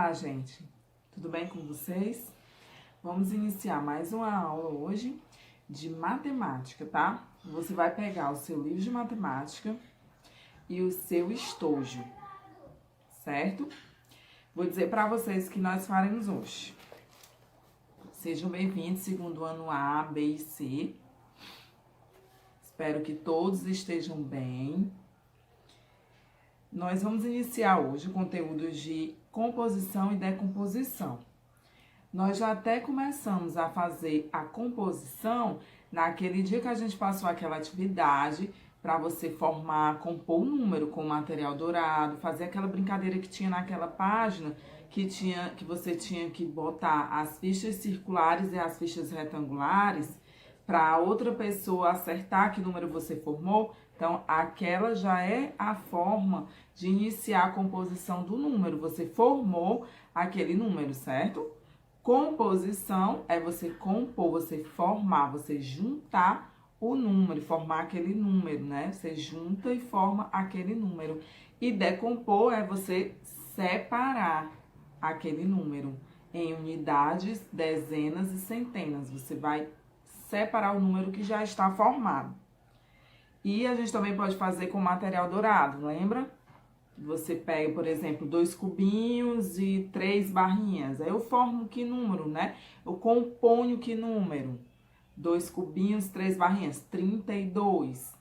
Olá, gente! Tudo bem com vocês? Vamos iniciar mais uma aula hoje de matemática, tá? Você vai pegar o seu livro de matemática e o seu estojo, certo? Vou dizer para vocês o que nós faremos hoje. Sejam bem-vindos, segundo ano A, B e C. Espero que todos estejam bem. Nós vamos iniciar hoje o conteúdo de composição e decomposição. Nós já até começamos a fazer a composição naquele dia que a gente passou aquela atividade para você compor um número com material dourado, fazer aquela brincadeira que tinha naquela página, que você tinha que botar as fichas circulares e as fichas retangulares para outra pessoa acertar que número você formou. Então, aquela já é a forma de iniciar a composição do número. Você formou aquele número, certo? Composição é você compor, você formar, você juntar o número, formar aquele número, né? Você junta e forma aquele número. E decompor é você separar aquele número em unidades, dezenas e centenas. Você vai separar o número que já está formado. E a gente também pode fazer com material dourado, lembra? Você pega, por exemplo, 2 cubinhos e 3 barrinhas. Aí eu formo que número, né? Eu componho que número? 2 cubinhos, 3 barrinhas, 32.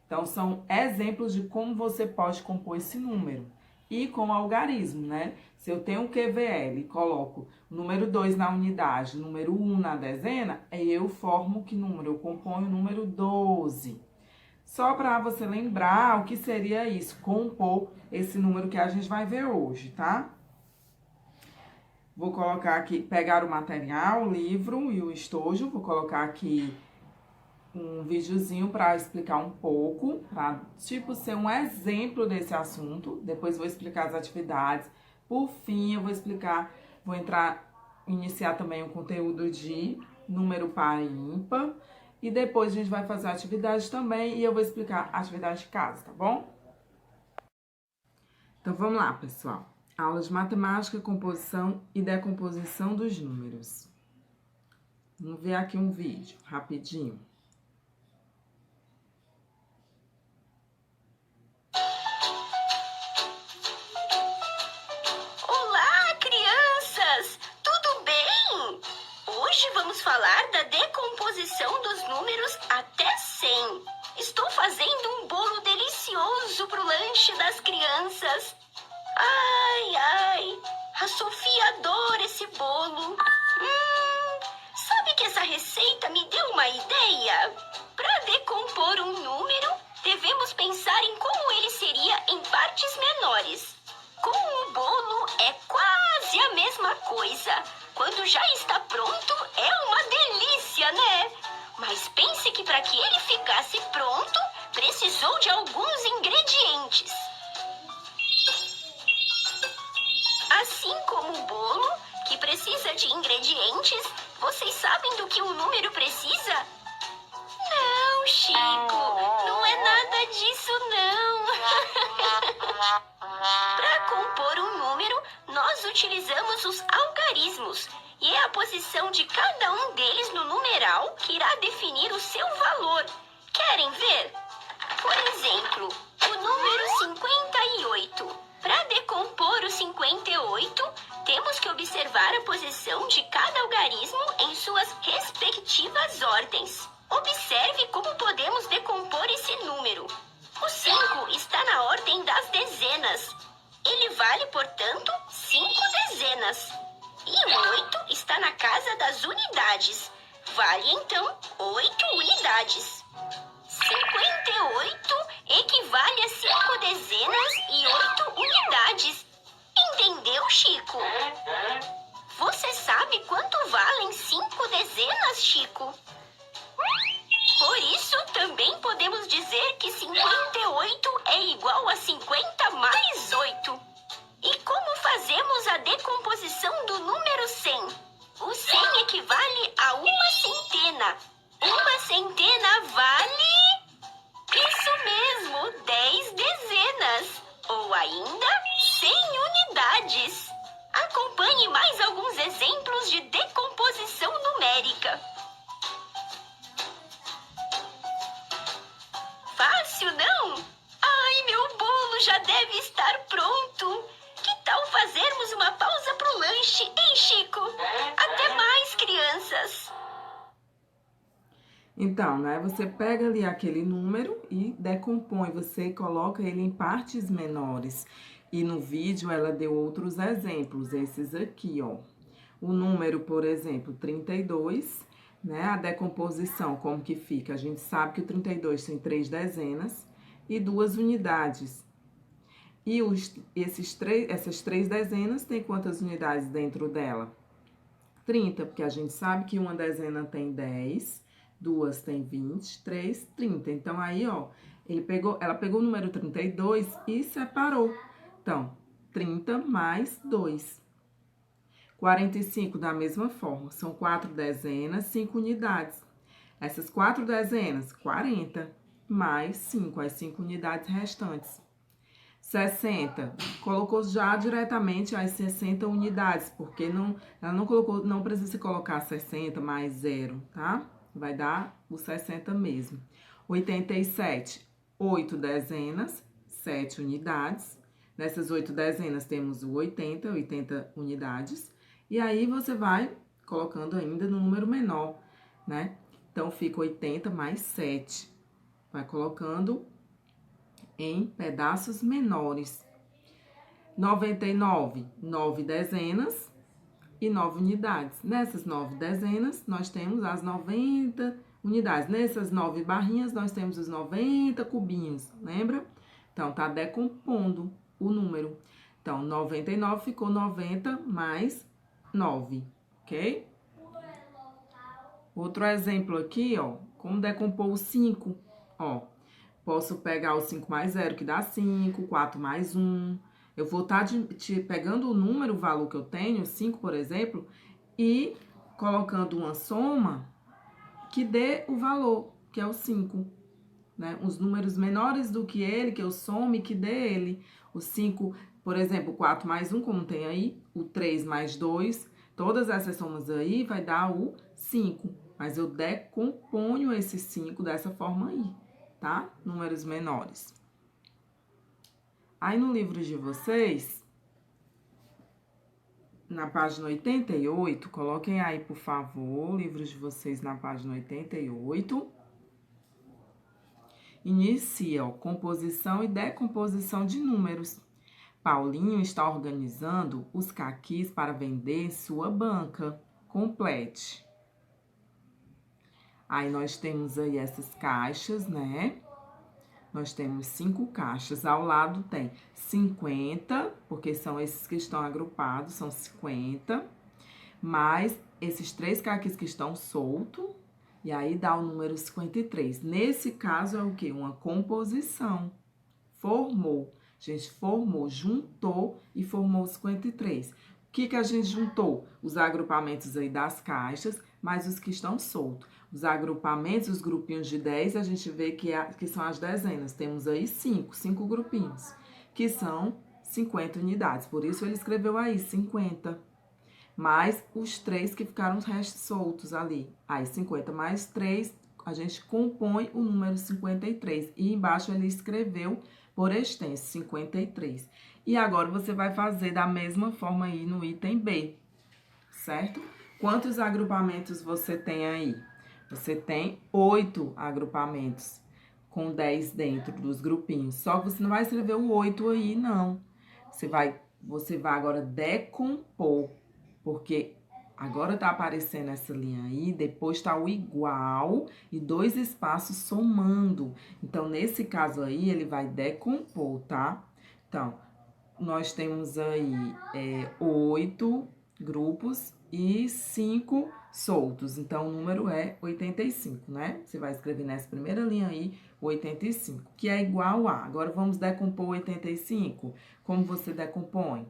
Então, são exemplos de como você pode compor esse número. E com algarismo, né? Se eu tenho um QVL e coloco o número 2 na unidade, o número 1 na dezena, aí eu formo que número? Eu componho o número 12. Só para você lembrar o que seria isso, compor esse número que a gente vai ver hoje, tá? Vou colocar aqui, pegar o material, o livro e o estojo, vou colocar aqui um videozinho para explicar um pouco, para tipo ser um exemplo desse assunto. Depois vou explicar as atividades. Por fim, eu vou iniciar também o conteúdo de número par e ímpar. E depois a gente vai fazer a atividade também e eu vou explicar a atividade de casa, tá bom? Então, vamos lá, pessoal. Aula de matemática, composição e decomposição dos números. Vamos ver aqui um vídeo, rapidinho. Olá, crianças! Tudo bem? Hoje vamos falar da decomposição dos números até 100. Estou fazendo um bolo delicioso para o lanche das crianças. Ai, ai, a Sofia adora esse bolo. Sabe que essa receita me deu uma ideia? Para decompor um número, devemos pensar em como ele seria em partes menores. Com o bolo é quase a mesma coisa. Quando já está pronto, é uma delícia, né? Mas pense que para que ele ficasse pronto, precisou de alguns ingredientes. Assim como o bolo, que precisa de ingredientes, vocês sabem do que um número precisa? Não, Chico, não é nada disso, não. Para compor um número, nós utilizamos os algarismos, e é a posição de cada um deles no numeral que irá definir o seu valor. Querem ver? Por exemplo, o número 58. Para decompor o 58, temos que observar a posição de cada algarismo em suas respectivas ordens. Observe como podemos decompor esse número. O 5 está na ordem das dezenas. Ele vale, portanto, 5 dezenas. E o 8 está na casa das unidades. Vale, então, 8 unidades. 58 equivale a 5 dezenas e 8 unidades. Entendeu, Chico? Você sabe quanto valem 5 dezenas, Chico? Por isso, também podemos dizer que 58 é igual a 50 mais 8. E como fazemos a decomposição do número 100? O 100 equivale a uma centena. Uma centena vale... Isso mesmo, 10 dezenas. Ou ainda, 100 unidades. A já deve estar pronto. Que tal fazermos uma pausa pro lanche, hein, Chico? Até mais, crianças! Então, né, você pega ali aquele número e decompõe, você coloca ele em partes menores. E no vídeo ela deu outros exemplos, esses aqui, ó. O número, por exemplo, 32, né, a decomposição, como que fica? A gente sabe que o 32 tem 3 dezenas e 2 unidades. E essas 3 dezenas tem quantas unidades dentro dela? 30, porque a gente sabe que uma dezena tem 10, duas tem 20, 3, 30. Então, aí, ó, ela pegou o número 32 e separou. Então, 30 mais 2. 45, da mesma forma, são 4 dezenas, 5 unidades. Essas 4 dezenas, 40, mais 5, as 5 unidades restantes. 60, colocou já diretamente as 60 unidades, porque ela não colocou, não precisa colocar 60 mais 0, tá? Vai dar o 60 mesmo. 87, 8 dezenas, 7 unidades. Nessas 8 dezenas temos o 80 unidades. E aí você vai colocando ainda no número menor, né? Então, fica 80 mais 7. Vai colocando em pedaços menores. 99, 9 dezenas e 9 unidades. Nessas 9 dezenas, nós temos as 90 unidades. Nessas 9 barrinhas, nós temos os 90 cubinhos, lembra? Então, tá decompondo o número. Então, 99 ficou 90 mais 9, ok? Outro exemplo aqui, ó, como decompor o 5, ó. Posso pegar o 5 mais 0, que dá 5, 4 mais 1. Eu vou estar pegando o número, o valor que eu tenho, 5, por exemplo, e colocando uma soma que dê o valor, que é o 5. Né? Os números menores do que ele, que eu some, que dê ele. O 5, por exemplo, 4 mais 1, como tem aí, o 3 mais 2, todas essas somas aí vai dar o 5. Mas eu decomponho esse 5 dessa forma aí, tá? Números menores. Aí no livro de vocês, na página 88, coloquem aí, por favor, o livro de vocês na página 88. Inicia, ó, composição e decomposição de números. Paulinho está organizando os caquis para vender em sua banca. Complete. Aí nós temos aí essas caixas, né? Nós temos 5 caixas. Ao lado tem 50, porque são esses que estão agrupados, são 50. Mais esses 3 caquis que estão soltos. E aí dá o número 53. Nesse caso é o quê? Uma composição. Formou. A gente formou, juntou e formou 53. O que a gente juntou? Os agrupamentos aí das caixas, mais os que estão soltos. Os agrupamentos, os grupinhos de 10, a gente vê que são as dezenas. Temos aí 5 grupinhos, que são 50 unidades. Por isso, ele escreveu aí 50. Mais os 3 que ficaram os restos soltos ali. Aí, 50 mais 3, a gente compõe o número 53. E embaixo ele escreveu por extenso, 53. E agora você vai fazer da mesma forma aí no item B, certo? Quantos agrupamentos você tem aí? Você tem 8 agrupamentos com 10 dentro dos grupinhos. Só que você não vai escrever o 8 aí, não. Você vai agora decompor, porque agora tá aparecendo essa linha aí, depois tá o igual e 2 espaços somando. Então, nesse caso aí, ele vai decompor, tá? Então, nós temos aí 8 grupos e 5 soltos. Então, o número é 85, né? Você vai escrever nessa primeira linha aí, 85, que é igual a. Agora, vamos decompor 85. Como você decompõe?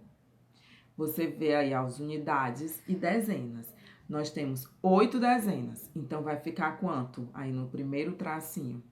Você vê aí as unidades e dezenas. Nós temos 8 dezenas. Então, vai ficar quanto? Aí, no primeiro tracinho.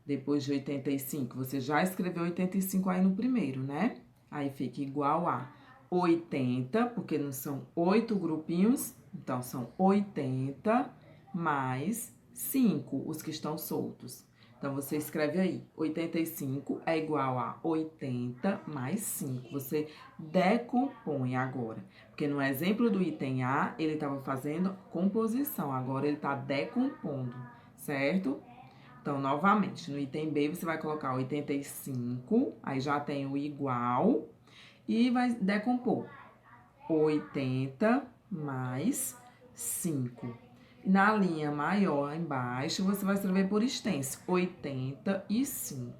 Depois de 85, você já escreveu 85 aí no primeiro, né? Aí, fica igual a 80, porque não são 8 grupinhos. Então, são 80 mais 5, os que estão soltos. Então, você escreve aí, 85 é igual a 80 mais 5. Você decompõe agora. Porque no exemplo do item A, ele estava fazendo composição. Agora, ele está decompondo, certo? Então, novamente, no item B, você vai colocar 85, aí já tem o igual, e vai decompor 80 mais 5. Na linha maior, embaixo, você vai escrever por extenso, 85.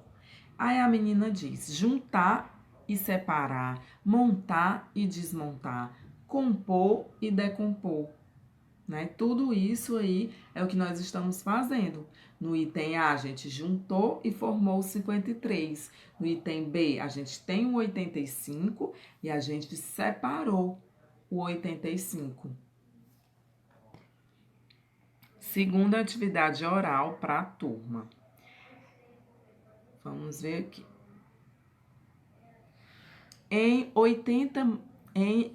Aí a menina diz, juntar e separar, montar e desmontar, compor e decompor, né? Tudo isso aí é o que nós estamos fazendo. No item A, a gente juntou e formou o 53. No item B, a gente tem o 85 e a gente separou o 85. Segunda atividade oral para a turma. Vamos ver aqui. Em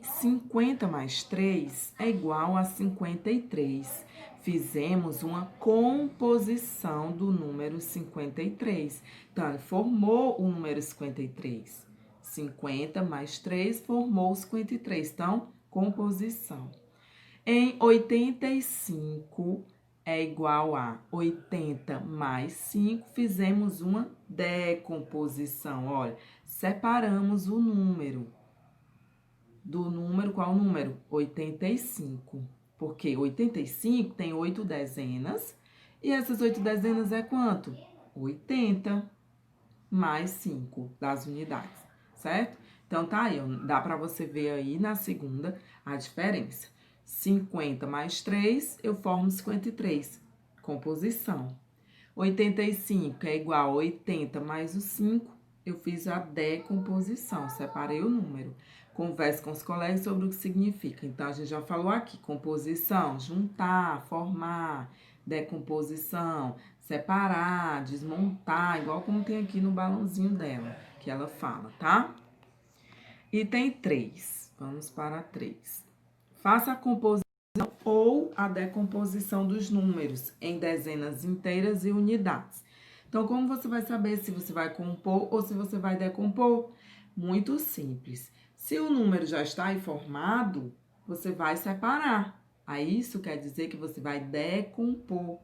50 mais 3 é igual a 53. Fizemos uma composição do número 53. Então, ele formou o número 53. 50 mais 3 formou 53. Então, composição. Em 85 é igual a 80 mais 5, fizemos uma decomposição. Olha, separamos o número. Do número, qual número? 85. Porque 85 tem 8 dezenas. E essas 8 dezenas é quanto? 80 mais 5 das unidades, certo? Então, tá aí, dá para você ver aí na segunda a diferença. 50 mais 3, eu formo 53. Composição. 85 é igual a 80 mais o 5, eu fiz a decomposição, separei o número. Converse com os colegas sobre o que significa. Então, a gente já falou aqui, composição, juntar, formar, decomposição, separar, desmontar, igual como tem aqui no balãozinho dela, que ela fala, tá? Item 3, vamos para 3. Faça a composição ou a decomposição dos números em dezenas inteiras e unidades. Então, como você vai saber se você vai compor ou se você vai decompor? Muito simples. Se o número já está aí formado, você vai separar. Aí, isso quer dizer que você vai decompor.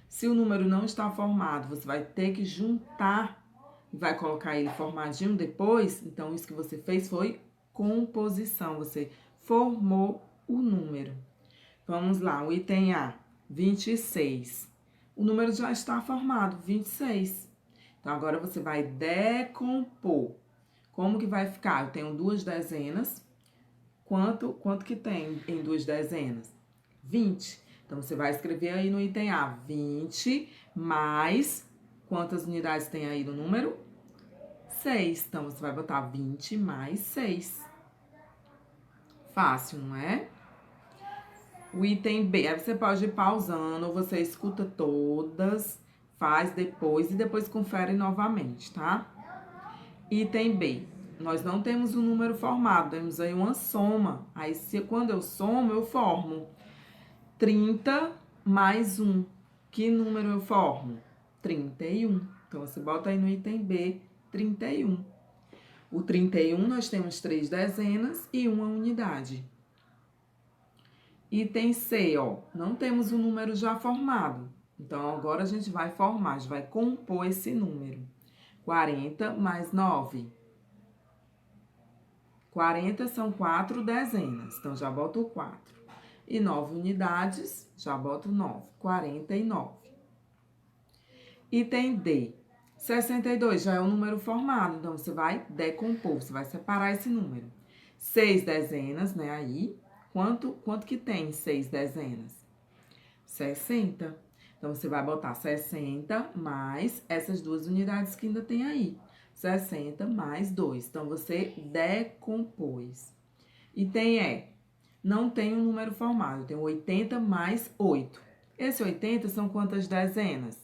Se o número não está formado, você vai ter que juntar e vai colocar ele formadinho depois. Então, isso que você fez foi composição. Você formou o número. Vamos lá, o item A, 26. O número já está formado, 26. Então, agora você vai decompor. Como que vai ficar? Eu tenho duas dezenas. Quanto que tem em duas dezenas? 20. Então, você vai escrever aí no item A, 20 mais... Quantas unidades tem aí no número? 6. Então, você vai botar 20 mais 6. Fácil, não é? O item B, aí você pode ir pausando, você escuta todas, faz depois e depois confere novamente, tá? Item B, nós não temos um número formado, temos aí uma soma. Aí, quando eu somo, eu formo 30 mais 1. Que número eu formo? 31. Então, você bota aí no item B, 31. O 31, nós temos 3 dezenas e uma unidade. Item C, ó, não temos o número já formado. Então, agora a gente vai formar, a gente vai compor esse número. 40 mais 9. 40 são 4 dezenas, então já boto o 4. E 9 unidades, já boto 9. 49. Item D. 62 já é um número formado, então você vai decompor, você vai separar esse número. 6 dezenas, né, aí... Quanto que tem 6 dezenas? 60. Então, você vai botar 60 mais essas duas unidades que ainda tem aí. 60 mais 2. Então, você decompôs. Item E. Não tem um número formado. Tem 80 mais 8. Esse 80 são quantas dezenas?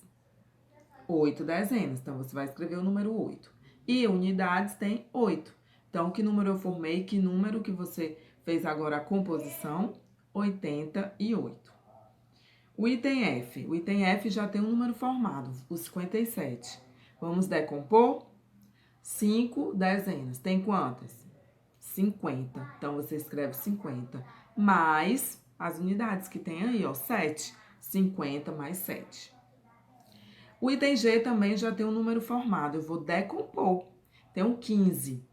8 dezenas. Então, você vai escrever o número 8. E unidades tem 8. Então, que número eu formei? Que número que você... fez agora a composição, 88. O item F. O item F já tem um número formado, o 57. Vamos decompor? 5 dezenas. Tem quantas? 50. Então, você escreve 50 mais as unidades que tem aí, ó, 7. 50 mais 7. O item G também já tem um número formado. Eu vou decompor. Tem um 15.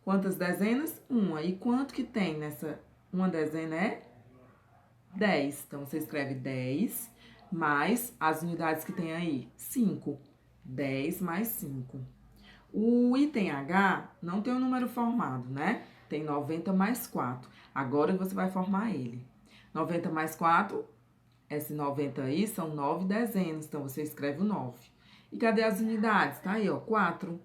Quantas dezenas? Uma. E quanto que tem nessa? Uma dezena é 10. Então, você escreve 10 mais as unidades que tem aí. 5. 10 mais 5. O item H não tem um número formado, né? Tem 90 mais 4. Agora você vai formar ele. 90 mais 4, esse 90 aí são 9 dezenas. Então, você escreve o 9. E cadê as unidades? Tá aí, ó, 4.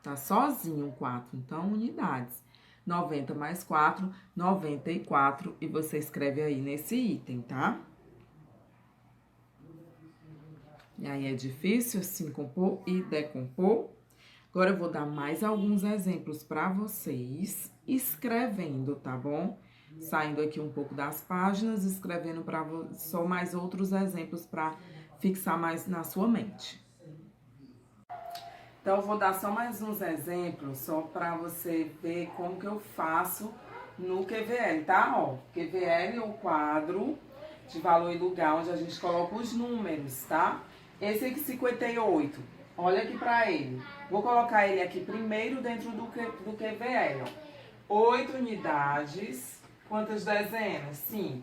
Tá sozinho o 4. Então, unidades. 90 mais 4, 94. E você escreve aí nesse item, tá? E aí, é difícil assim compor e decompor. Agora, eu vou dar mais alguns exemplos para vocês, escrevendo, tá bom? Saindo aqui um pouco das páginas, escrevendo para só mais outros exemplos para fixar mais na sua mente. Então, eu vou dar só mais uns exemplos, só para você ver como que eu faço no QVL, tá? Ó, QVL é o quadro de valor e lugar, onde a gente coloca os números, tá? Esse aqui, 58, olha aqui para ele. Vou colocar ele aqui primeiro dentro do QVL, ó. 8 unidades, quantas dezenas? 5.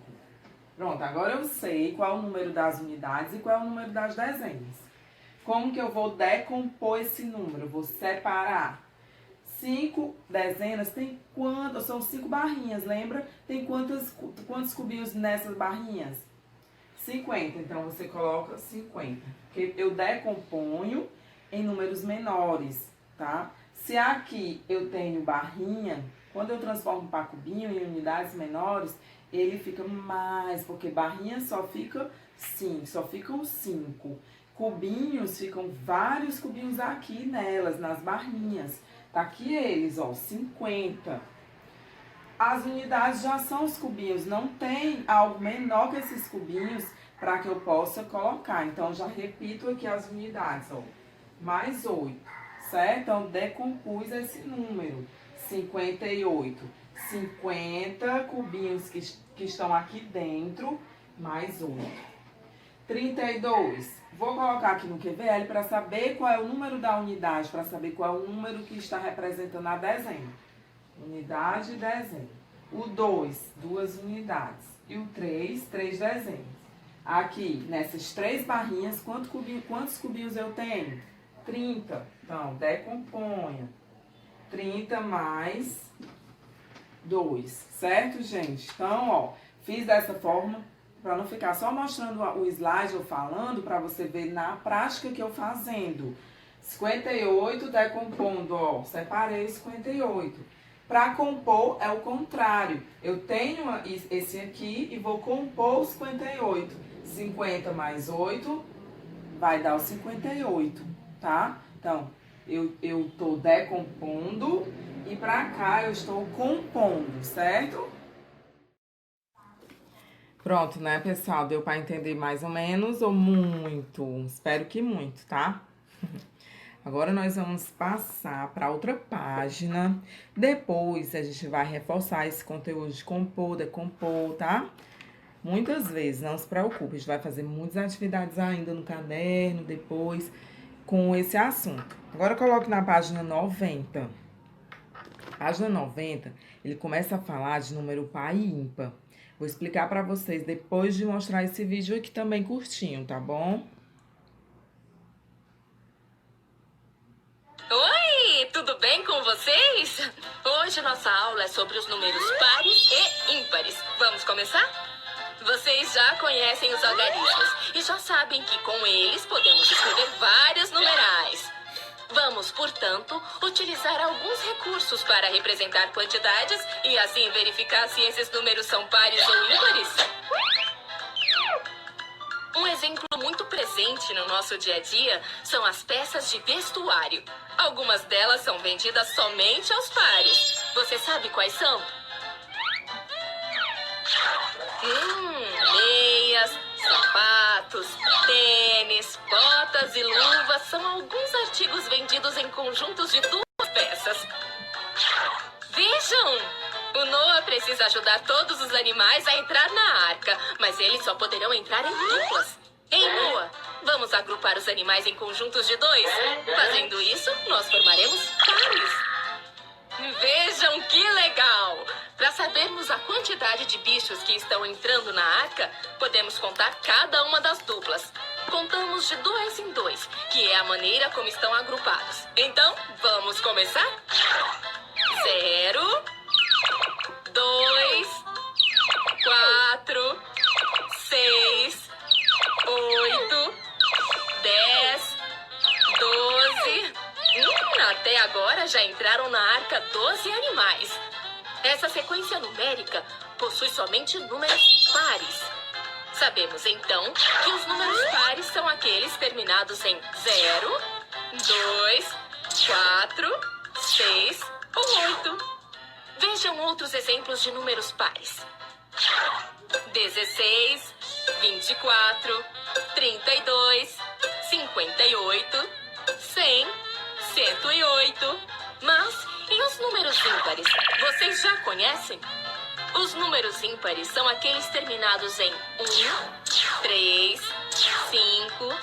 Pronto, agora eu sei qual é o número das unidades e qual é o número das dezenas. Como que eu vou decompor esse número? Vou separar. 5 dezenas tem quantas? São 5 barrinhas, lembra? Tem quantos cubinhos nessas barrinhas? 50. Então, você coloca 50. Porque eu decomponho em números menores, tá? Se aqui eu tenho barrinha, quando eu transformo para cubinho em unidades menores, ele fica mais, porque barrinha só fica 5, só ficam 5. Cubinhos, ficam vários cubinhos aqui nelas, nas barrinhas. Tá aqui eles, ó, 50. As unidades já são os cubinhos, não tem algo menor que esses cubinhos para que eu possa colocar. Então, já repito aqui as unidades, ó. Mais 8, certo? Então, decompus esse número, 58. 50 cubinhos que estão aqui dentro, mais 8. 32. Vou colocar aqui no QVL para saber qual é o número da unidade, para saber qual é o número que está representando a dezena. Unidade e dezena. O 2, 2 unidades. E o 3, 3 dezenas. Aqui, nessas 3 barrinhas, quantos cubinhos eu tenho? 30. Então, decomponha. 30 mais 2, certo, gente? Então, ó, fiz dessa forma, para não ficar só mostrando o slide eu falando, para você ver na prática que eu fazendo. 58 decompondo, ó, separei 58. Para compor é o contrário. Eu tenho esse aqui e vou compor o 58. 50 mais 8 vai dar o 58, tá? Então, eu tô decompondo e para cá eu estou compondo, certo? Pronto, né, pessoal? Deu para entender mais ou menos ou muito? Espero que muito, tá? Agora nós vamos passar para outra página. Depois a gente vai reforçar esse conteúdo de compor, decompor, tá? Muitas vezes, não se preocupe, a gente vai fazer muitas atividades ainda no caderno, depois, com esse assunto. Agora coloque na página 90. Página 90, ele começa a falar de número par e ímpar. Vou explicar para vocês depois de mostrar esse vídeo aqui também curtinho, tá bom? Oi, tudo bem com vocês? Hoje nossa aula é sobre os números pares e ímpares. Vamos começar? Vocês já conhecem os algarismos e já sabem que com eles podemos escrever vários numerais. Vamos, portanto, utilizar alguns recursos para representar quantidades e assim verificar se esses números são pares ou ímpares. Um exemplo muito presente no nosso dia a dia são as peças de vestuário. Algumas delas são vendidas somente aos pares. Você sabe quais são? Meias, Sapatos, tênis, botas e luvas são alguns artigos vendidos em conjuntos de 2 peças. Vejam! O Noah precisa ajudar todos os animais a entrar na arca, mas eles só poderão entrar em duplas. Ei, Noah, vamos agrupar os animais em conjuntos de 2? Fazendo isso, nós formaremos pares. Vejam que legal! Para sabermos a quantidade de bichos que estão entrando na arca, podemos contar cada uma das duplas. Contamos de 2 em 2, que é a maneira como estão agrupados. Então, vamos começar? 0, 2, 4, 6, 8, 10, 12... até agora já entraram na arca 12 animais. Essa sequência numérica possui somente números pares. Sabemos então que os números pares são aqueles terminados em 0, 2, 4, 6 ou 8. Vejam outros exemplos de números pares. 16, 24, 32, 58, 100, 108. Mas e os números ímpares? Vocês já conhecem? Os números ímpares são aqueles terminados em 1, 3, 5,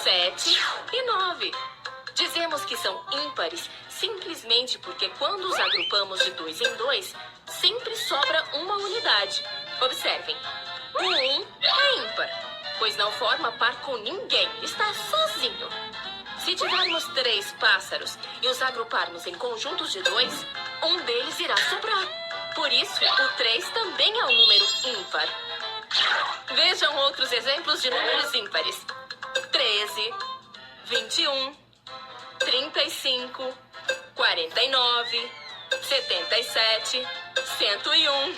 7 e 9. Dizemos que são ímpares simplesmente porque quando os agrupamos de 2 em 2, sempre sobra uma unidade. Observem, o 1 é ímpar, pois não forma par com ninguém, está sozinho. Se tivermos 3 pássaros e os agruparmos em conjuntos de 2, um deles irá sobrar. Por isso, o 3 também é um número ímpar. Vejam outros exemplos de números ímpares. 13, 21, 35, 49, 77, 101.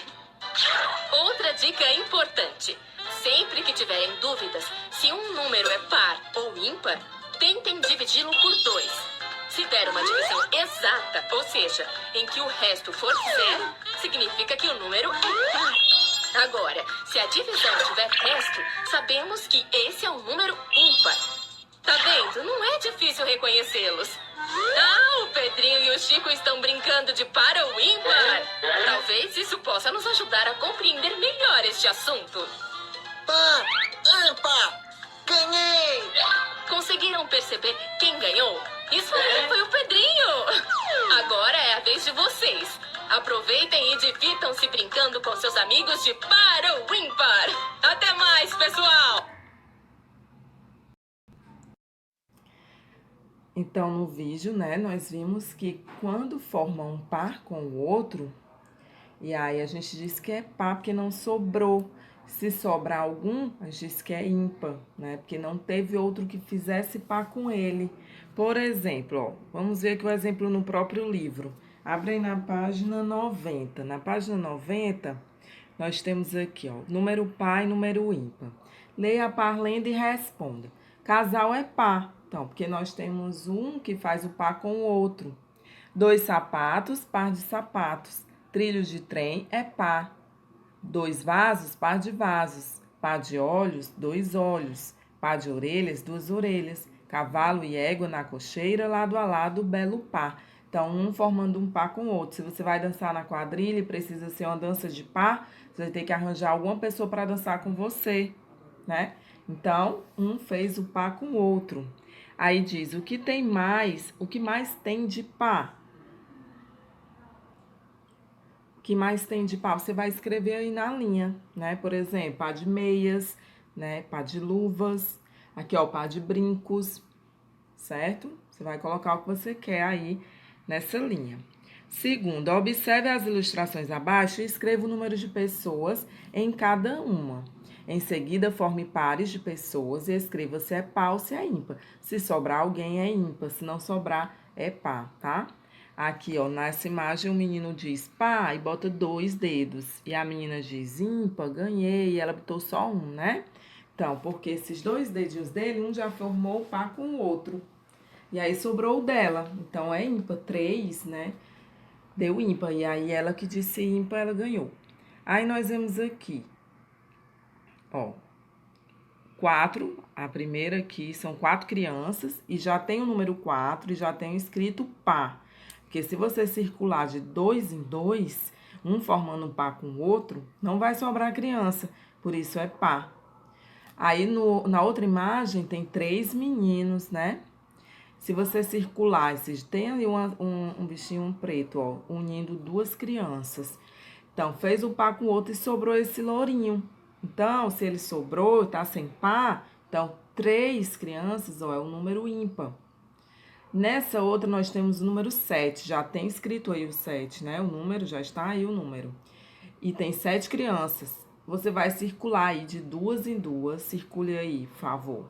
Outra dica importante. Sempre que tiverem dúvidas se um número é par ou ímpar, tentem dividi-lo por 2. Se der uma divisão exata, ou seja, em que o resto for 0, significa que o número é par. Agora, se a divisão tiver resto, sabemos que esse é um número ímpar. Tá vendo? Não é difícil reconhecê-los. Ah, o Pedrinho e o Chico estão brincando de par ou ímpar. Talvez isso possa nos ajudar a compreender melhor este assunto. Par, ímpar, ganhei! Conseguiram perceber quem ganhou? Isso aí foi o Pedrinho! Agora é a vez de vocês. Aproveitem e divirtam-se brincando com seus amigos de par ou ímpar. Até mais, pessoal! Então, no vídeo, né, nós vimos que quando forma um par com o outro, e aí a gente diz que é par porque não sobrou. Se sobrar algum, a gente diz que é ímpar, né? Porque não teve outro que fizesse par com ele. Por exemplo, ó, vamos ver aqui o exemplo no próprio livro. Abre aí na página 90. Na página 90, nós temos aqui, ó, número par e número ímpar. Leia a par lendo e responda. Casal é par, então, porque nós temos um que faz o par com o outro. 2 sapatos, par de sapatos. Trilhos de trem é par. 2 vasos, par de vasos. Par de olhos, 2 olhos. Par de orelhas, 2 orelhas. Cavalo e égua na cocheira, lado a lado, belo par. Então, um formando um par com o outro. Se você vai dançar na quadrilha e precisa ser uma dança de par, você vai ter que arranjar alguma pessoa para dançar com você, né? Então, um fez o par com o outro. Aí diz, o que mais tem de par? O que mais tem de par? Você vai escrever aí na linha, né? Por exemplo, par de meias, né? Par de luvas. Aqui, ó, par de brincos, certo? Você vai colocar o que você quer aí nessa linha. Segundo, observe as ilustrações abaixo e escreva o número de pessoas em cada uma. Em seguida, forme pares de pessoas e escreva se é par ou se é ímpar. Se sobrar alguém, é ímpar. Se não sobrar, é par, tá? Aqui, ó, nessa imagem, o menino diz par e bota 2 dedos. E a menina diz ímpar, ganhei, e ela botou só um, né? Então, porque esses 2 dedinhos dele, um já formou o par com o outro. E aí, sobrou o dela. Então, é ímpar, 3, né? Deu ímpar. E aí, ela que disse ímpar, ela ganhou. Aí, nós vemos aqui, ó. 4, a primeira aqui são 4 crianças, e já tem o número 4 e já tem escrito par. Porque se você circular de 2 em 2, um formando um par com o outro, não vai sobrar criança, por isso é par. Aí, na outra imagem, tem 3 meninos, né? Se você circular, tem ali um bichinho preto, ó, unindo 2 crianças. Então, fez um par com o outro e sobrou esse lourinho. Então, se ele sobrou, tá sem par, então 3 crianças, ó, é um número ímpar. Nessa outra, nós temos o número 7. Já tem escrito aí o 7, né? O número, já está aí o número. E tem 7 crianças. Você vai circular aí de 2 em 2. Circule aí, por favor.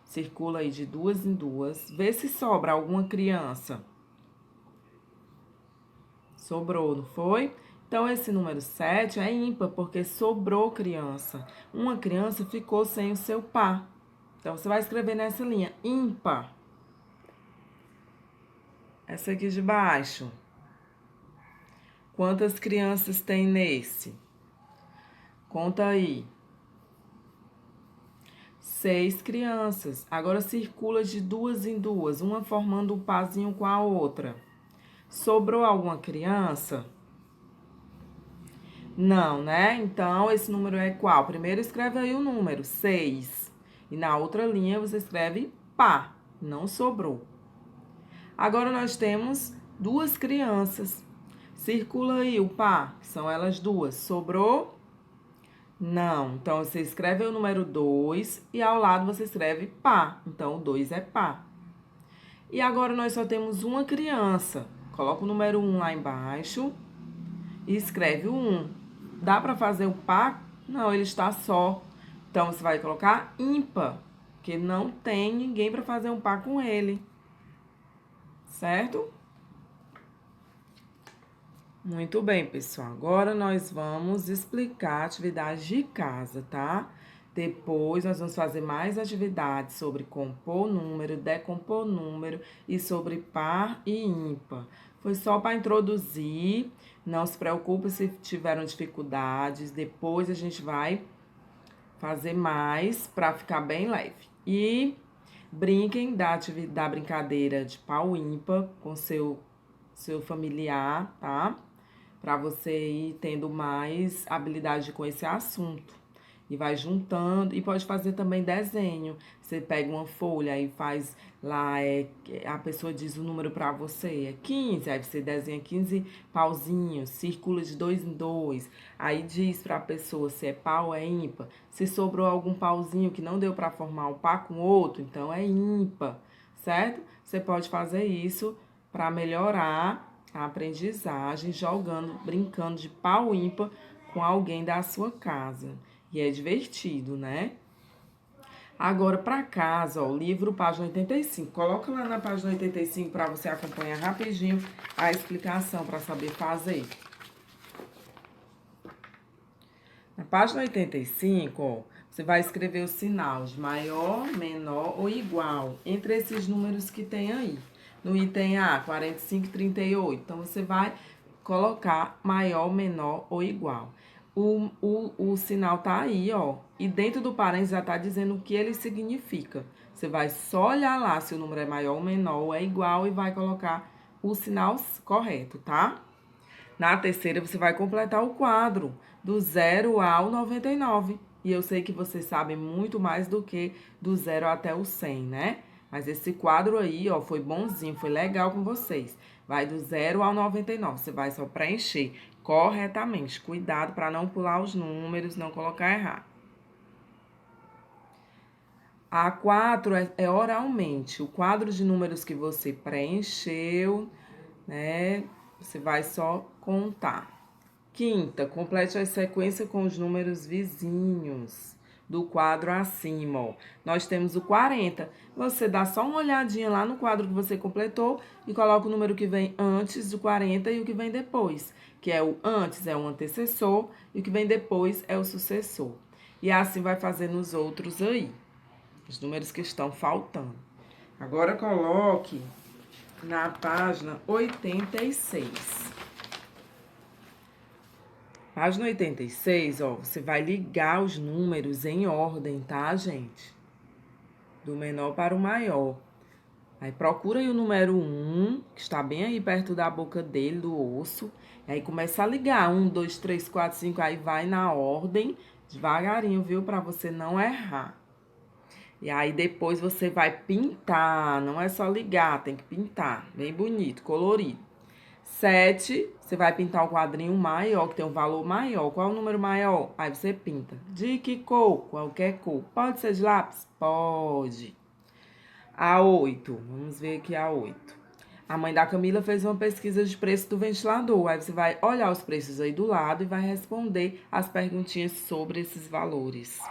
Circula aí de 2 em 2. Vê se sobra alguma criança. Sobrou, não foi? Então, esse número 7 é ímpar, porque sobrou criança. Uma criança ficou sem o seu par. Então, você vai escrever nessa linha, ímpar. Essa aqui de baixo. Quantas crianças tem nesse? Conta aí. 6 crianças. Agora, circula de 2 em 2, uma formando um parzinho com a outra. Sobrou alguma criança? Não, né? Então, esse número é qual? Primeiro escreve aí o número, 6. E na outra linha você escreve par, não sobrou. Agora, nós temos 2 crianças. Circula aí o par, são elas 2. Sobrou? Não. Então, você escreve o número 2 e ao lado você escreve par. Então, o 2 é par. E agora, nós só temos uma criança. Coloca o número 1 lá embaixo e escreve o 1. Dá para fazer o par? Não, ele está só. Então, você vai colocar ímpar, porque não tem ninguém para fazer um par com ele. Certo? Muito bem, pessoal. Agora, nós vamos explicar atividades de casa, tá? Depois, nós vamos fazer mais atividades sobre compor número, decompor número e sobre par e ímpar. Foi só para introduzir. Não se preocupe se tiveram dificuldades. Depois a gente vai fazer mais para ficar bem leve. E brinquem da brincadeira de pau ímpar com seu familiar, tá? Para você ir tendo mais habilidade com esse assunto. E vai juntando, e pode fazer também desenho. Você pega uma folha e faz lá, a pessoa diz o número para você, é 15, aí você desenha 15 pauzinhos, circula de 2 em 2. Aí diz para a pessoa se é pau ou é ímpar. Se sobrou algum pauzinho que não deu para formar um par com outro, então é ímpar, certo? Você pode fazer isso para melhorar a aprendizagem, jogando, brincando de pau ímpar com alguém da sua casa. E é divertido, né? Agora, para casa, ó, o livro, página 85. Coloca lá na página 85 para você acompanhar rapidinho a explicação para saber fazer. Na página 85, ó, você vai escrever o sinal de maior, menor ou igual entre esses números que tem aí. No item A, 45 e 38. Então, você vai colocar maior, menor ou igual. O sinal tá aí, ó. E dentro do parênteses já tá dizendo o que ele significa. Você vai só olhar lá se o número é maior ou menor ou é igual e vai colocar o sinal correto, tá? Na terceira, você vai completar o quadro do 0 ao 99. E eu sei que vocês sabem muito mais do que do 0 até o 100, né? Mas esse quadro aí, ó, foi bonzinho, foi legal com vocês. Vai do 0 ao 99. Você vai só preencher corretamente. Cuidado para não pular os números, não colocar errado. A 4 é oralmente. O quadro de números que você preencheu, né? Você vai só contar. Quinta, complete a sequência com os números vizinhos do quadro acima, ó. Nós temos o 40. Você dá só uma olhadinha lá no quadro que você completou e coloca o número que vem antes do 40 e o que vem depois. Que é o antes é o antecessor e o que vem depois é o sucessor. E assim vai fazer nos outros aí. Os números que estão faltando. Agora coloque na página 86. Página 86, ó, você vai ligar os números em ordem, tá, gente? Do menor para o maior. Aí procura aí o número 1, que está bem aí perto da boca dele, do osso. E aí começa a ligar. 1, 2, 3, 4, 5. Aí vai na ordem, devagarinho, viu? Para você não errar. E aí depois você vai pintar. Não é só ligar, tem que pintar. Bem bonito, colorido. 7, você vai pintar o quadrinho maior, que tem um valor maior. Qual é o número maior? Aí você pinta. De que cor? Qualquer cor. Pode ser de lápis? Pode. A 8, vamos ver aqui a 8. A mãe da Camila fez uma pesquisa de preço do ventilador. Aí você vai olhar os preços aí do lado e vai responder as perguntinhas sobre esses valores.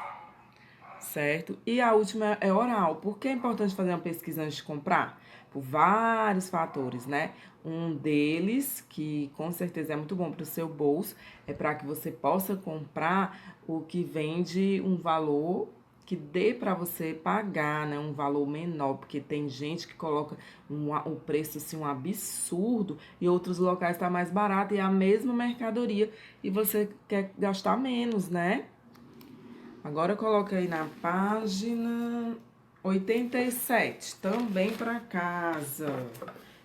Certo? E a última é oral. Por que é importante fazer uma pesquisa antes de comprar? Por vários fatores, né? Um deles, que com certeza é muito bom para o seu bolso, é para que você possa comprar o que vende um valor que dê para você pagar, né? Um valor menor, porque tem gente que coloca um preço assim, um absurdo, e outros locais tá mais barato e é a mesma mercadoria e você quer gastar menos, né? Agora coloca aí na página 87, também para casa.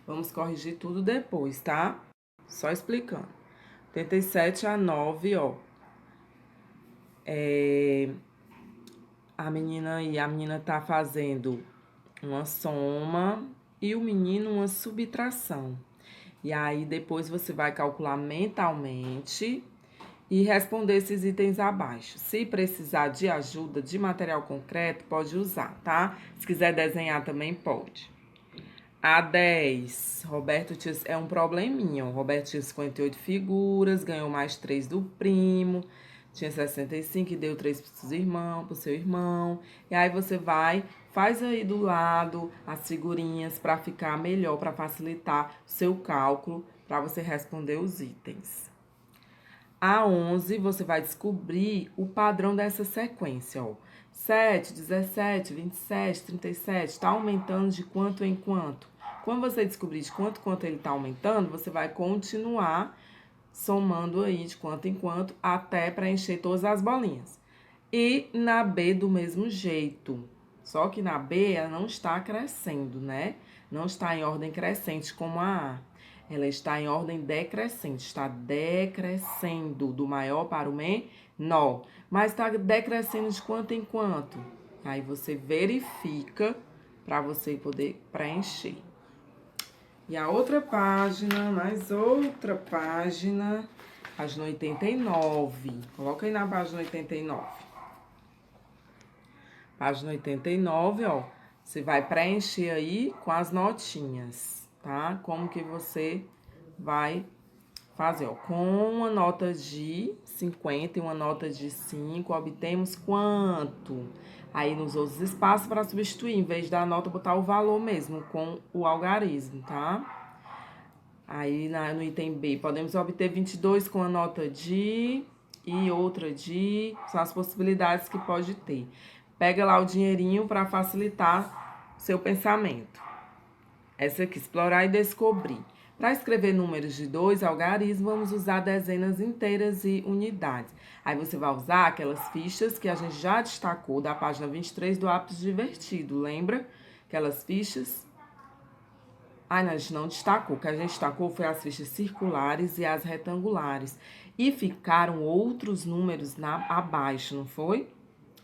Vamos corrigir tudo depois, tá? Só explicando. 87 a 9, ó. A menina tá fazendo uma soma e o menino uma subtração. E aí depois você vai calcular mentalmente e responder esses itens abaixo. Se precisar de ajuda de material concreto, pode usar, tá? Se quiser desenhar também pode. A 10, Roberto é um probleminha. O Roberto tinha 58 figuras, ganhou mais 3 do primo, tinha 65 e deu 3 pro seu irmão. E aí você faz aí do lado as figurinhas para ficar melhor, para facilitar o seu cálculo, para você responder os itens. A 11, você vai descobrir o padrão dessa sequência, ó. 7, 17, 27, 37, tá aumentando de quanto em quanto? Quando você descobrir de quanto ele tá aumentando, você vai continuar somando aí de quanto em quanto até preencher todas as bolinhas. E na B do mesmo jeito. Só que na B ela não está crescendo, né? Não está em ordem crescente como a A. Ela está em ordem decrescente, está decrescendo do maior para o menor. Mas está decrescendo de quanto em quanto? Aí você verifica para você poder preencher. E a outra página, mais outra página, página 89. Coloca aí na página 89. Página 89, ó. Você vai preencher aí com as notinhas, tá? Como que você vai fazer, ó. Com uma nota de 50 e uma nota de 5, obtemos quanto? Aí nos outros espaços para substituir, em vez da nota, botar o valor mesmo com o algarismo, tá? Aí no item B, podemos obter 22 com a nota de e outra de, são as possibilidades que pode ter. Pega lá o dinheirinho para facilitar seu pensamento. Essa aqui, explorar e descobrir. Para escrever números de 2 algarismos, vamos usar dezenas inteiras e unidades. Aí você vai usar aquelas fichas que a gente já destacou da página 23 do Hábitos Divertido, lembra? Aquelas fichas. Não, a gente não destacou. O que a gente destacou foi as fichas circulares e as retangulares. E ficaram outros números abaixo, não foi?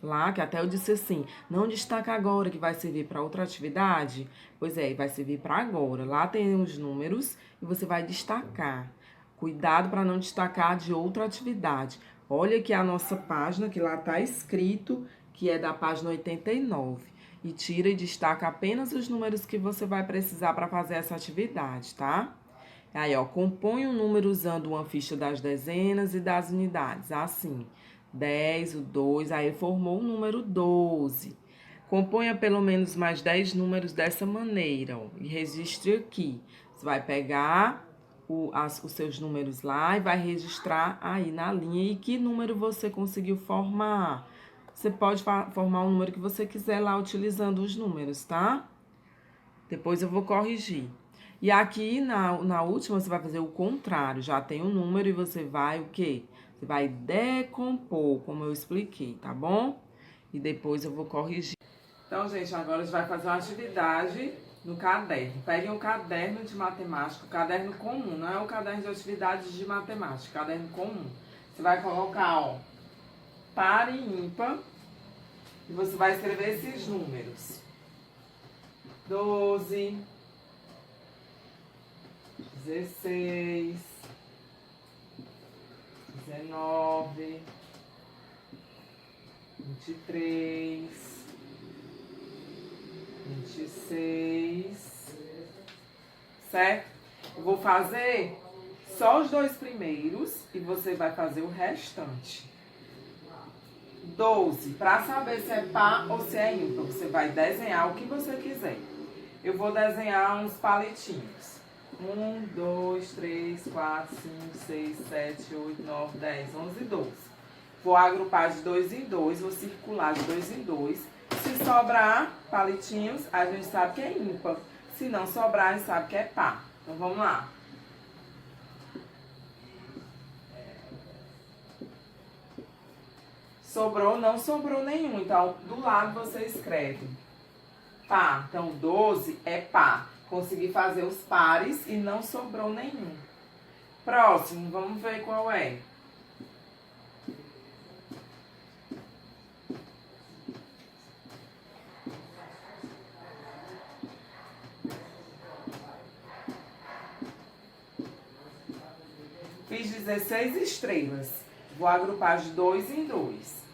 Lá, que até eu disse assim, não destaca agora que vai servir para outra atividade. Pois é, vai servir para agora. Lá tem os números e você vai destacar. Cuidado para não destacar de outra atividade. Olha aqui a nossa página, que lá está escrito, que é da página 89. E tira e destaca apenas os números que você vai precisar para fazer essa atividade, tá? Aí, ó, compõe um número usando uma ficha das dezenas e das unidades, assim. 10, o 2, aí formou o número 12. Componha pelo menos mais 10 números dessa maneira, ó, e registre aqui. Você vai pegar os seus números lá e vai registrar aí na linha. E que número você conseguiu formar? Você pode formar o número que você quiser lá utilizando os números, tá? Depois eu vou corrigir. E aqui na última você vai fazer o contrário. Já tem o número e você vai o quê? Você vai decompor, como eu expliquei, tá bom? E depois eu vou corrigir. Então, gente, agora a gente vai fazer uma atividade no caderno. Peguem o caderno de matemática, o caderno comum, não é o caderno de atividades de matemática, o caderno comum. Você vai colocar, ó, par e ímpar, e você vai escrever esses números. 12, 16, 19, 23, 26, certo? Eu vou fazer só os 2 primeiros e você vai fazer o restante. 12, para saber se é par ou se é ímpar, você vai desenhar o que você quiser. Eu vou desenhar uns palitinhos. 1, 2, 3, 4, 5, 6, 7, 8, 9, 10, 11 e 12. Vou agrupar de 2 em 2, vou circular de 2 em 2. Se sobrar palitinhos, a gente sabe que é ímpar. Se não sobrar, a gente sabe que é par. Então, vamos lá. Sobrou, não sobrou nenhum. Então, do lado você escreve par. Então, 12 é par. Consegui fazer os pares e não sobrou nenhum. Próximo, vamos ver qual é. Fiz 16 estrelas. Vou agrupar de 2 em 2.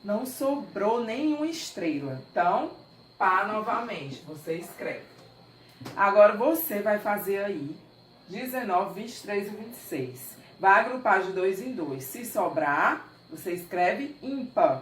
Não sobrou nenhuma estrela. Então, par novamente. Você escreve. Agora, você vai fazer aí 19, 23 e 26. Vai agrupar de 2 em 2. Se sobrar, você escreve ímpar.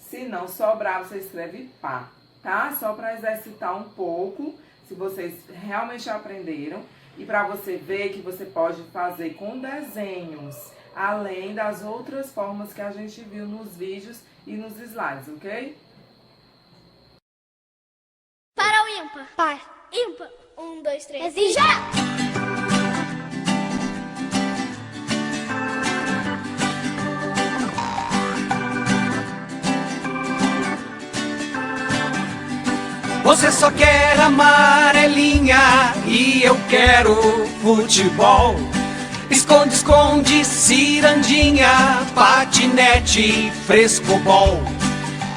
Se não sobrar, você escreve par. Tá? Só para exercitar um pouco, se vocês realmente aprenderam. E para você ver que você pode fazer com desenhos, além das outras formas que a gente viu nos vídeos e nos slides, ok? Para o ímpar. Par. Ímpar. 1, 2, 3 e já! Você só quer amarelinha e eu quero futebol. Esconde, esconde, cirandinha, patinete, frescobol.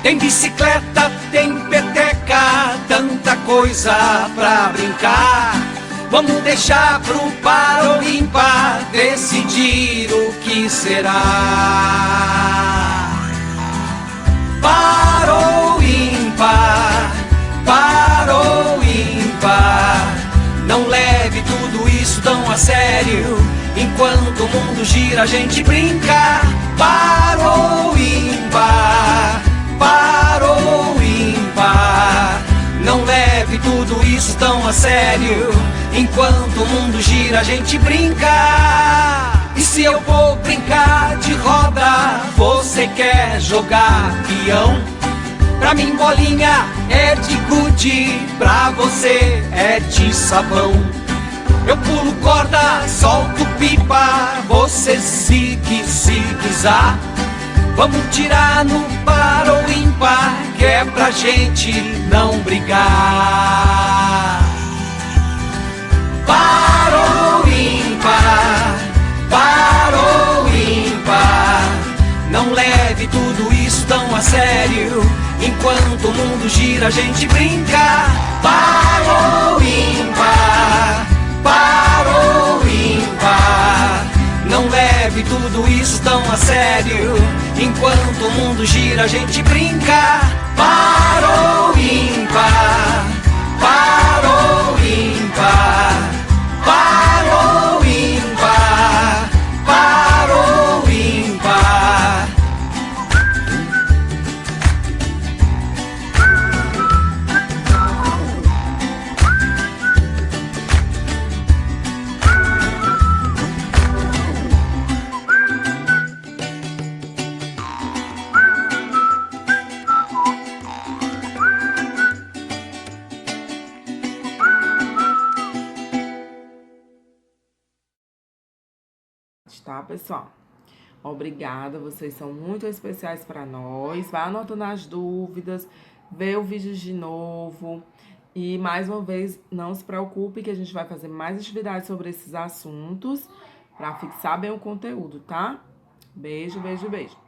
Tem bicicleta, tem peteca, tanta coisa pra brincar. Vamos deixar pro par ou ímpar decidir o que será. Par ou ímpar, par ou ímpar. Não leve tudo isso tão a sério. Enquanto o mundo gira, a gente brinca. Par ou ímpar, par ou ímpar. Não leve tudo isso tão a sério. Enquanto o mundo gira, a gente brinca. E se eu vou brincar de roda, você quer jogar peão? Pra mim bolinha é de gude, pra você é de sabão. Eu pulo corda, solto pipa, você zigue-zigue-zá. Vamos tirar no par ou ímpar, que é pra gente não brigar. Par ou ímpar, par ou ímpar. Não leve tudo isso tão a sério. Enquanto o mundo gira, a gente brinca. Par ou ímpar, par ou ímpar. Não leve tudo isso tão a sério. Enquanto o mundo gira, a gente brinca. Par ou ímpar, par ou ímpar. Par ou ímpar, par ou ímpar. tá, pessoal? Obrigada, vocês são muito especiais para nós. Vai anotando as dúvidas, vê o vídeo de novo. E, mais uma vez, não se preocupe que a gente vai fazer mais atividades sobre esses assuntos para fixar bem o conteúdo, tá? Beijo, beijo, beijo.